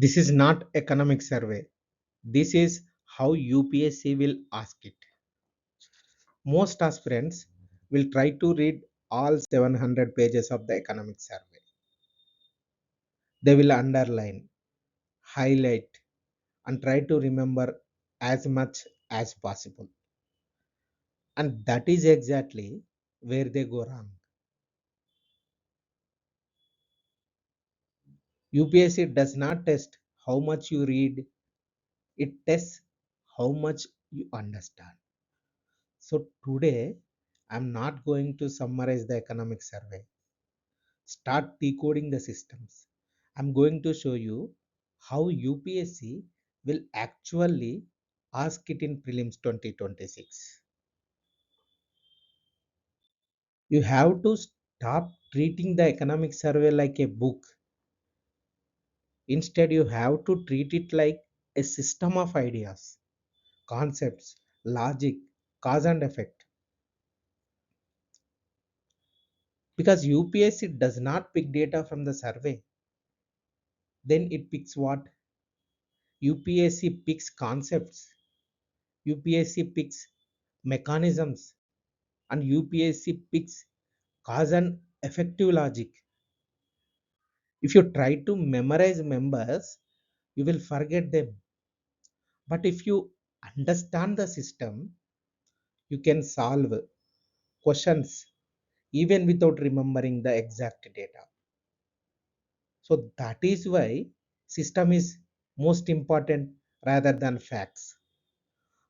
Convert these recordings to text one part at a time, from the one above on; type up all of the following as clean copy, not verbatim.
This is not economic survey. This is how UPSC will ask it. Most aspirants will try to read all 700 pages of the economic survey. They will underline, highlight, and try to remember as much as possible. And that is exactly where they go wrong. UPSC does not test how much you read, it tests how much you understand. So today, I'm not going to summarize the economic survey. Start decoding the systems. I'm going to show you how UPSC will actually ask it in Prelims 2026. You have to stop treating the economic survey like a book. Instead, you have to treat it like a system of ideas, concepts, logic, cause and effect. Because UPSC does not pick data from the survey, then it picks what? UPSC picks concepts, UPSC picks mechanisms, and UPSC picks cause and effective logic. If you try to memorize members, you will forget them. But if you understand the system, you can solve questions even without remembering the exact data. So that is why system is most important rather than facts.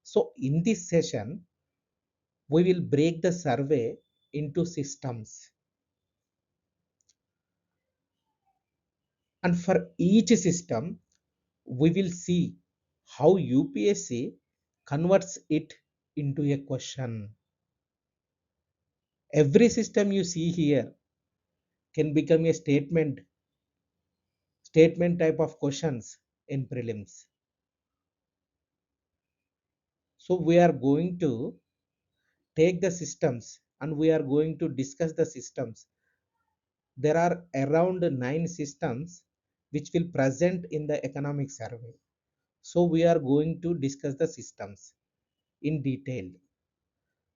So in this session, we will break the survey into systems. And for each system, we will see how UPSC converts it into a question. Every system you see here can become a statement type of questions in prelims. So we are going to take the systems and we are going to discuss the systems. There are around 9 systems which will present in the economic survey. So we are going to discuss the systems in detail.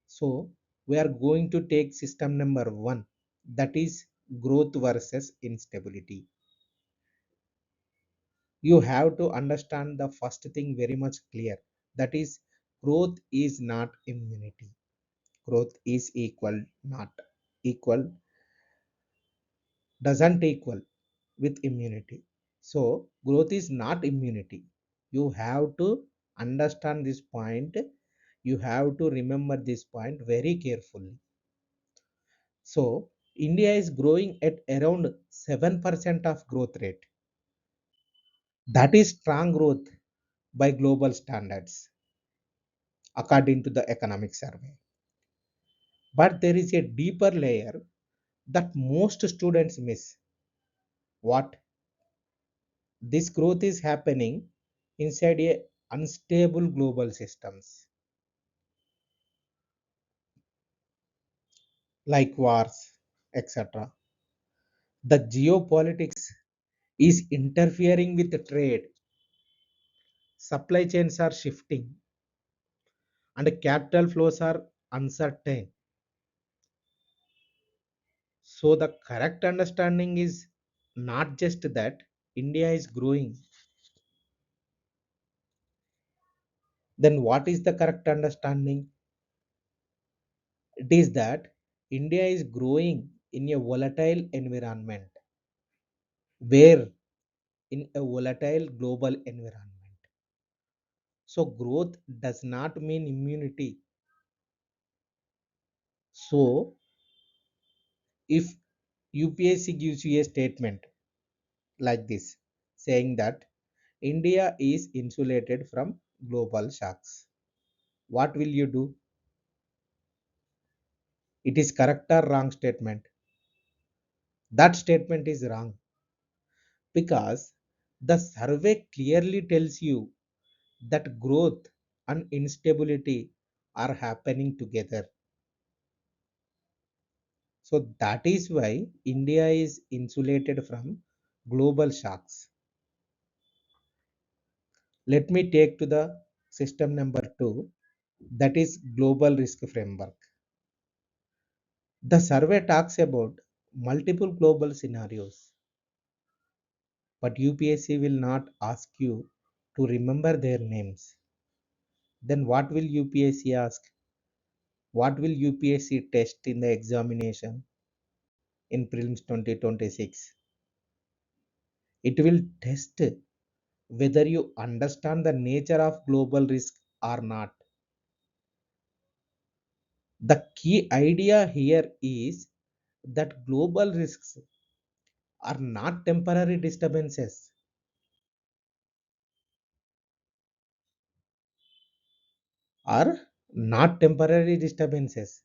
So we are going to take system number 1, that is growth versus instability. You have to understand the first thing very much clear, that is growth is not immunity. Growth is equal, not equal, doesn't equal with immunity. So growth is not immunity. You have to understand this point. You have to remember this point very carefully. So India is growing at around 7% of growth rate. That is strong growth by global standards, according to the economic survey. But there is a deeper layer that most students miss. What? This growth is happening inside a unstable global systems like wars, etc. The geopolitics is interfering with the trade. Supply chains are shifting and capital flows are uncertain. So the correct understanding is not just that India is growing. Then what is the correct understanding? It is that India is growing in a volatile environment. Where? In a volatile global environment. So growth does not mean immunity. So if UPSC gives you a statement like this, saying that India is insulated from global shocks, what will you do? It is correct or wrong statement? That statement is wrong, because the survey clearly tells you that growth and instability are happening together. So that is why India is insulated from global shocks. Let me take to the system number 2, that is global risk framework. The survey talks about multiple global scenarios, but UPSC will not ask you to remember their names. Then what will UPSC ask? What will UPSC test in the examination in Prelims 2026? It will test whether you understand the nature of global risk or not. The key idea here is that global risks are not temporary disturbances, are not temporary disturbances.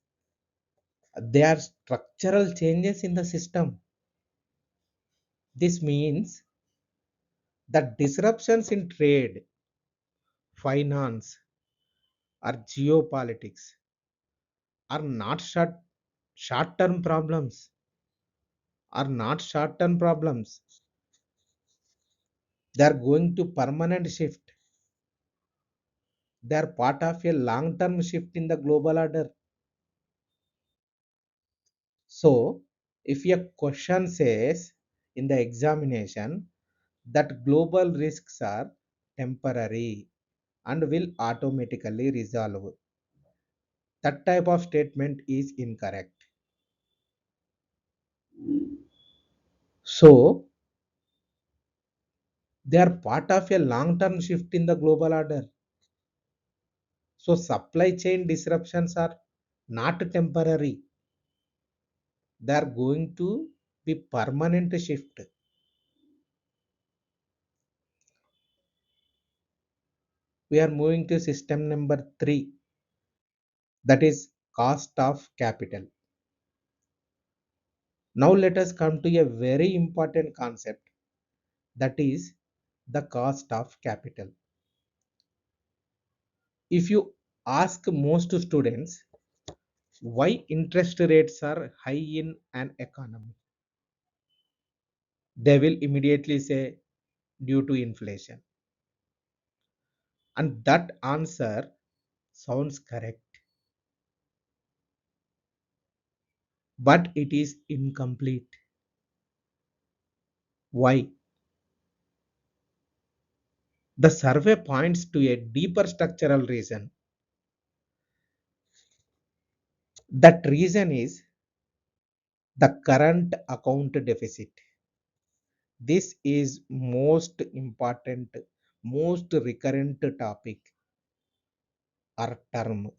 They are structural changes in the system. This means that disruptions in trade, finance, or geopolitics are not short-term problems, are not short-term problems. They are going to permanent shift. They are part of a long-term shift in the global order. So, if a question says in the examination that global risks are temporary and will automatically resolve, that type of statement is incorrect. So, they are part of a long term shift in the global order. So, supply chain disruptions are not temporary, they are going to be permanent shift. We are moving to system number 3, that is cost of capital. Now, let us come to a very important concept, that is the cost of capital. If you ask most students why interest rates are high in an economy, they will immediately say due to inflation. And that answer sounds correct, but it is incomplete. Why? The survey points to a deeper structural reason. That reason is the current account deficit. This is most important, most recurrent topic or term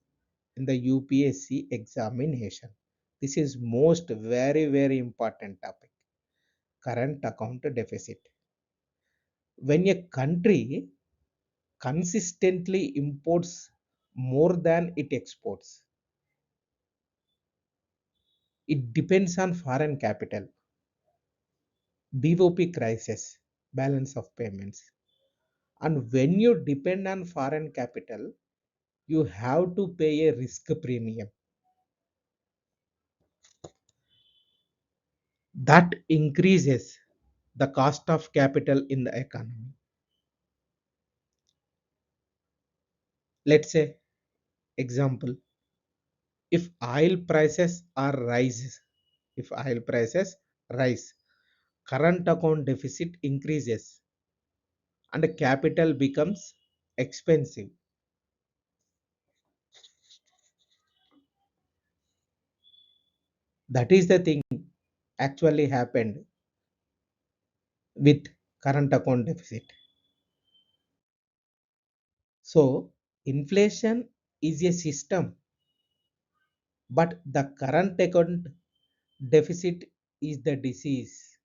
in the UPSC examination. This is most very important topic. Current account deficit. When a country consistently imports more than it exports, it depends on foreign capital, BOP crisis, balance of payments. And when you depend on foreign capital, you have to pay a risk premium. That increases the cost of capital in the economy. Let's say, example, if oil prices are rises, if oil prices rise, current account deficit increases and capital becomes expensive. That is the thing actually happened with current account deficit. So inflation is a system, but the current account deficit is the disease.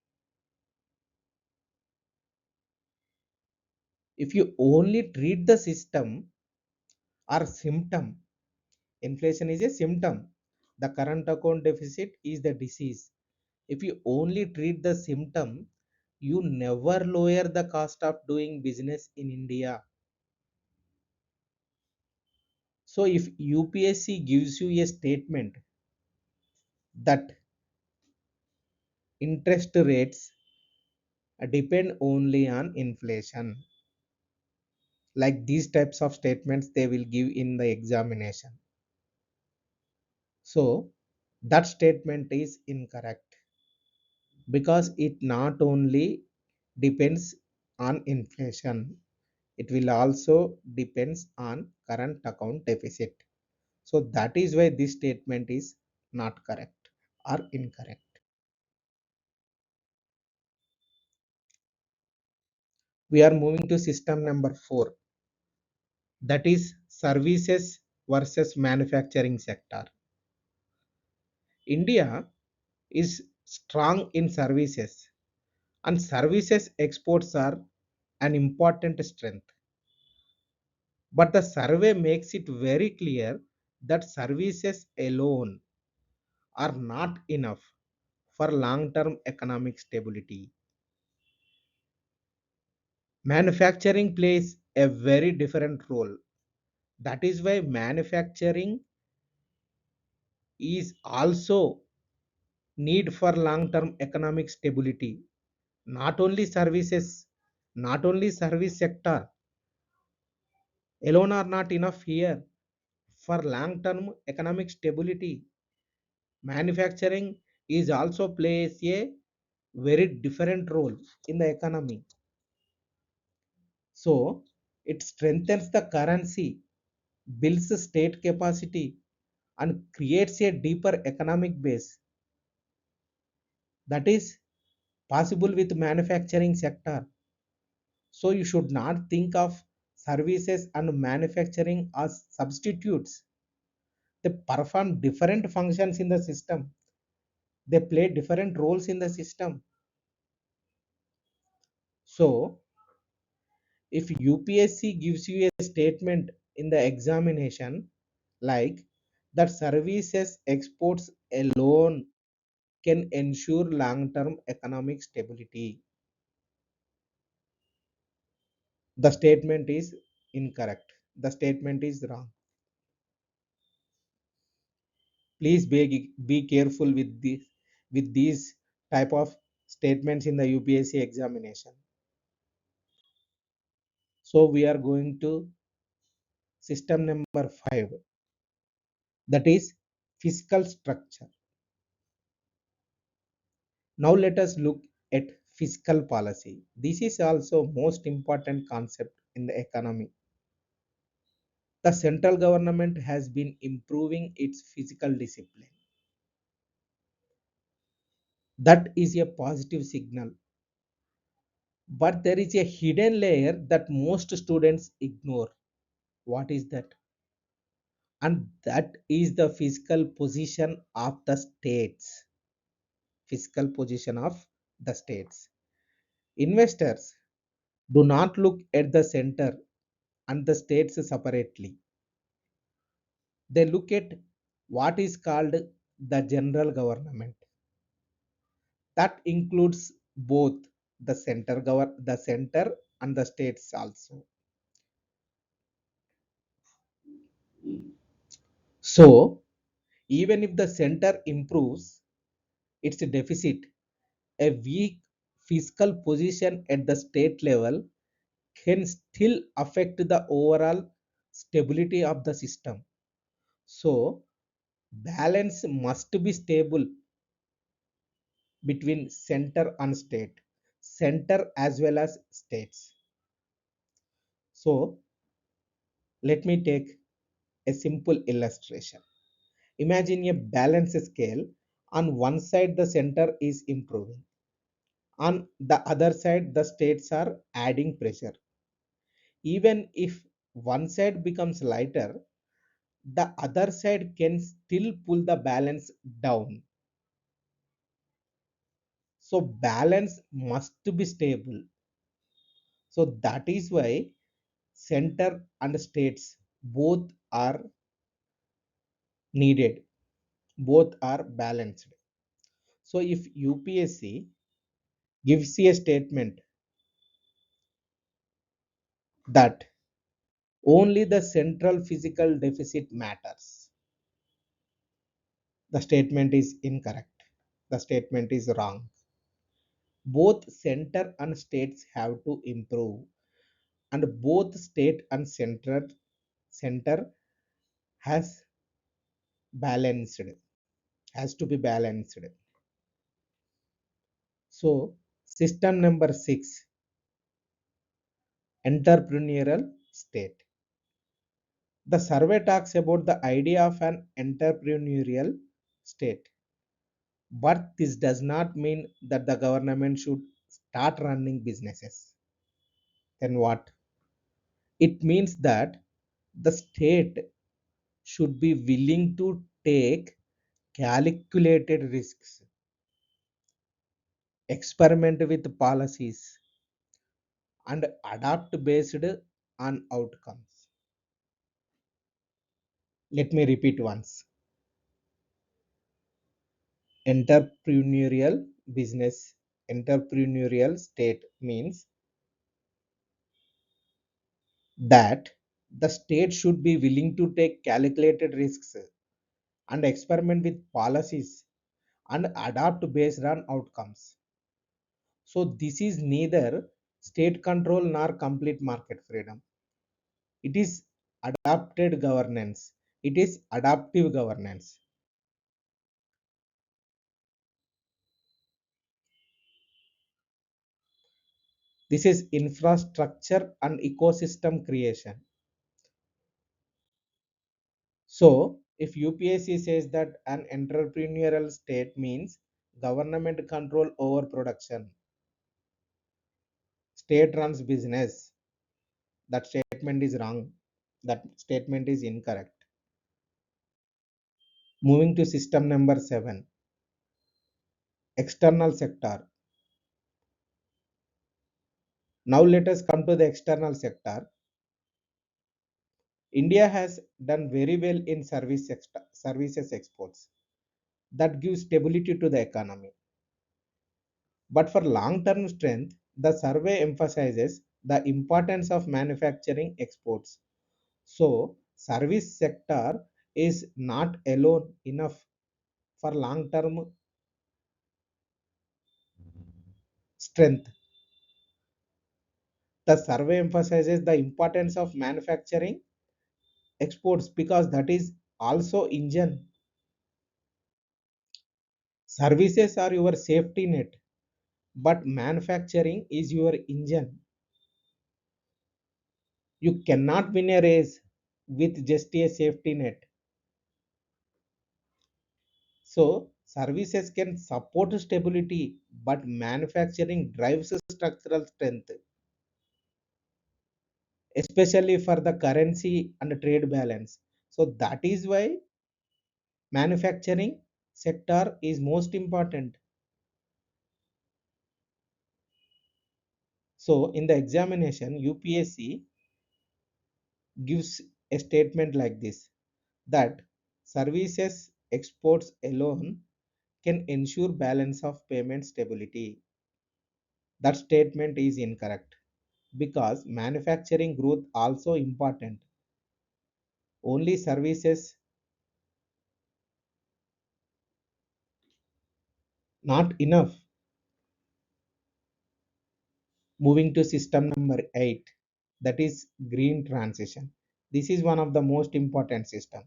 If you only treat the system or symptom, inflation is a symptom. The current account deficit is the disease. If you only treat the symptom, you never lower the cost of doing business in India. So if UPSC gives you a statement that interest rates depend only on inflation, Like these types of statements they will give in the examination. So that statement is incorrect because it not only depends on inflation, it will also depends on current account deficit. So that is why this statement is not correct or incorrect. We are moving to system number 4, that is services versus manufacturing sector. India is strong in services, and services exports are an important strength. But the survey makes it very clear that services alone are not enough for long term economic stability. Manufacturing plays a very different role. That is why manufacturing is also need for long term economic stability. Not only services, not only service sector alone are not enough here for long term economic stability. Manufacturing is also plays a very different role in the economy. So it strengthens the currency, builds the state capacity, and creates a deeper economic base. That is possible with manufacturing sector. So you should not think of services and manufacturing as substitutes. They perform different functions in the system. They play different roles in the system. So if UPSC gives you a statement in the examination like that services exports alone can ensure long term economic stability, the statement is incorrect. The statement is wrong. Please be careful with these type of statements in the UPSC examination. So we are going to system number 5, that is fiscal structure. Now let us look at fiscal policy. This is also most important concept in the economy. The central government has been improving its fiscal discipline. That is a positive signal. But there is a hidden layer that most students ignore. What is that? And that is the fiscal position of the states. Fiscal position of the states. Investors do not look at the center and the states separately. They look at what is called the general government. That includes both the center and the states also. So even if the center improves its deficit, a weak fiscal position at the state level can still affect the overall stability of the system. So balance must be stable between center and state, center as well as states. So let me take a simple illustration. Imagine a balance scale. On one side the center is improving, on the other side the states are adding pressure. Even if one side becomes lighter, the other side can still pull the balance down. So balance must be stable. So that is why center and states both are needed, both are balanced. So if UPSC gives you a statement that only the central physical deficit matters, the statement is incorrect. The statement is wrong. Both center and states have to improve, and both state and center has balanced, has to be balanced. So system number 6, entrepreneurial state. The survey talks about the idea of an entrepreneurial state, but this does not mean that the government should start running businesses. Then what? It means that the state should be willing to take calculated risks, experiment with policies, and adapt based on outcomes. Let me repeat once. Entrepreneurial business, entrepreneurial state means that the state should be willing to take calculated risks and experiment with policies and adapt based on outcomes. So this is neither state control nor complete market freedom. It is adapted governance. It is adaptive governance. This is infrastructure and ecosystem creation. So if UPSC says that an entrepreneurial state means government control over production, state runs business, that statement is wrong. That statement is incorrect. Moving to system number 7, external sector. Now let us come to the external sector. India has done very well in services exports. That gives stability to the economy. But for long-term strength, the survey emphasizes the importance of manufacturing exports. So, service sector is not alone enough for long-term strength. The survey emphasizes the importance of manufacturing exports because that is also engine. Services are your safety net, but manufacturing is your engine. You cannot win a race with just a safety net. So services can support stability, but manufacturing drives structural strength, especially for the currency and trade balance. So that is why manufacturing sector is most important. So in the examination, UPSC gives a statement like this, that services exports alone can ensure balance of payment stability. That statement is incorrect because manufacturing growth also important. Only services not enough. Moving to system number 8, that is green transition. This is one of the most important system.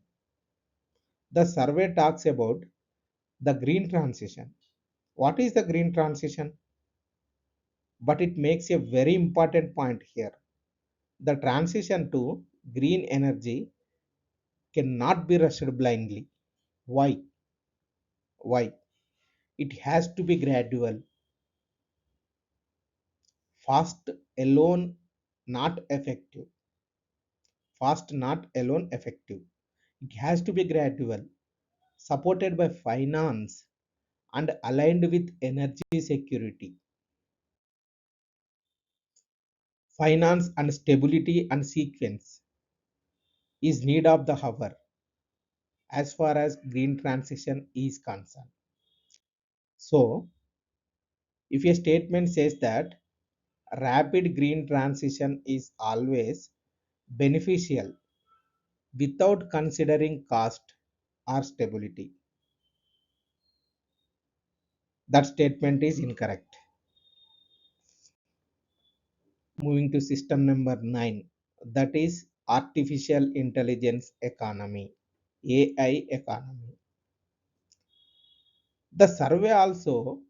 The survey talks about the green transition. What is the green transition? But it makes a very important point here. The transition to green energy cannot be rushed blindly. Why? Why? It has to be gradual. Fast alone not effective. Fast not alone effective. It has to be gradual, supported by finance and aligned with energy security. Finance and stability and sequence is need of the hour as far as green transition is concerned. So, if a statement says that rapid green transition is always beneficial without considering cost or stability, that statement is incorrect. Moving to system number 9, that is artificial intelligence economy, AI economy. The survey also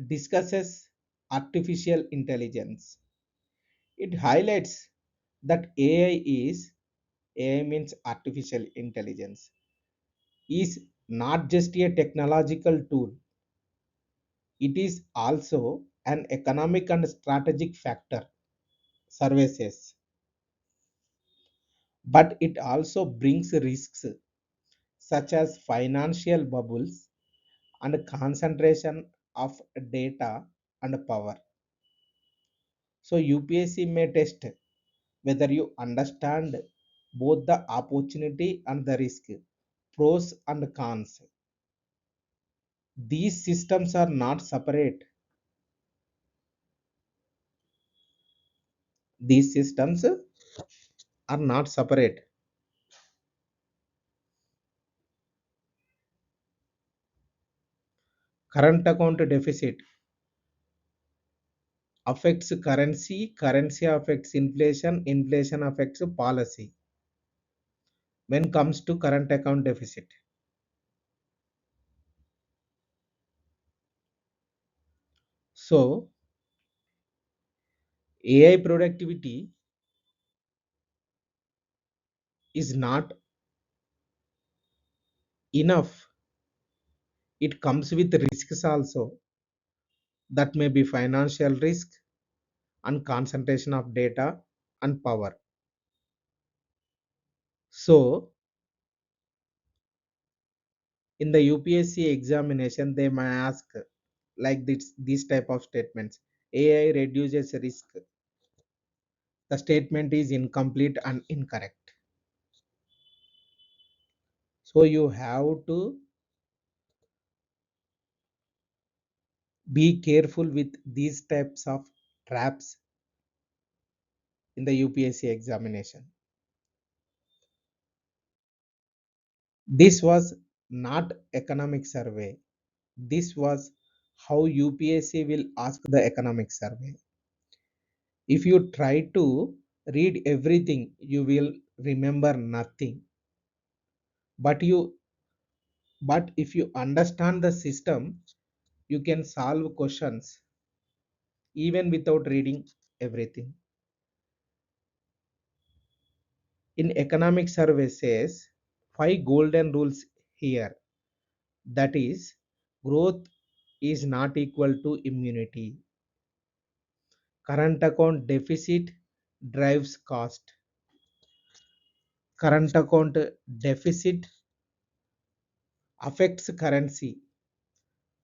discusses artificial intelligence. It highlights that AI means artificial intelligence, is not just a technological tool, it is also an economic and strategic factor, survey says. But it also brings risks such as financial bubbles and concentration of data and power. So UPSC may test whether you understand both the opportunity and the risk, pros and cons. These systems are not separate. These systems are not separate. Current account deficit affects currency, currency affects inflation, inflation affects policy. When comes to current account deficit, so AI productivity is not enough. It comes with risks also. That may be financial risk and concentration of data and power. So in the UPSC examination, they may ask like these type of statements. AI reduces risk. The statement is incomplete and incorrect. So you have to be careful with these types of traps in the UPSC examination. This was not economic survey. This was how UPSC will ask the economic survey. If you try to read everything, you will remember nothing. But if you understand the system, you can solve questions even without reading everything. In economic survey says 5 golden rules here. That is, growth is not equal to immunity. Current account deficit drives cost. Current account deficit affects currency.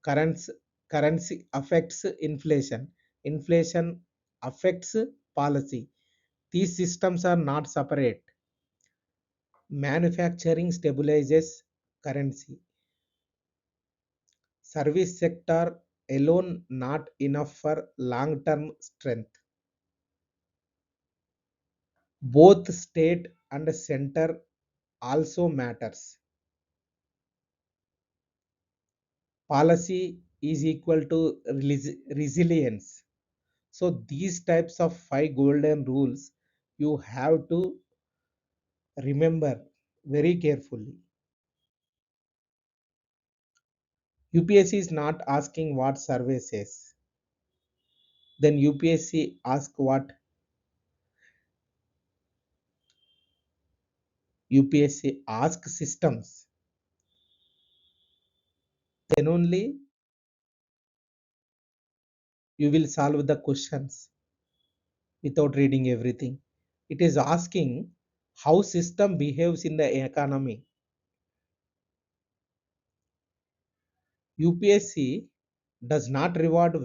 Currency, currency affects inflation. Inflation affects policy. These systems are not separate. Manufacturing stabilizes currency. Service sector alone not enough for long term strength. Both state and center also matters. Policy is equal to resilience. So these types of 5 golden rules you have to remember very carefully. UPSC is not asking what survey says. Then UPSC ask what UPSC ask systems. Then only you will solve the questions without reading everything. It is asking how system behaves in the economy. UPSC does not reward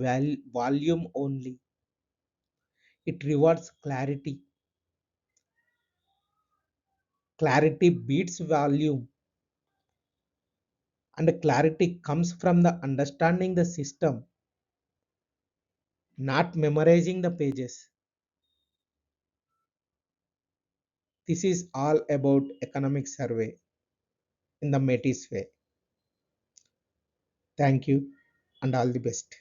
volume only. It rewards clarity. Clarity beats volume, and clarity comes from the understanding the system, not memorizing the pages. This is all about economic survey in the Metis way. Thank you and all the best.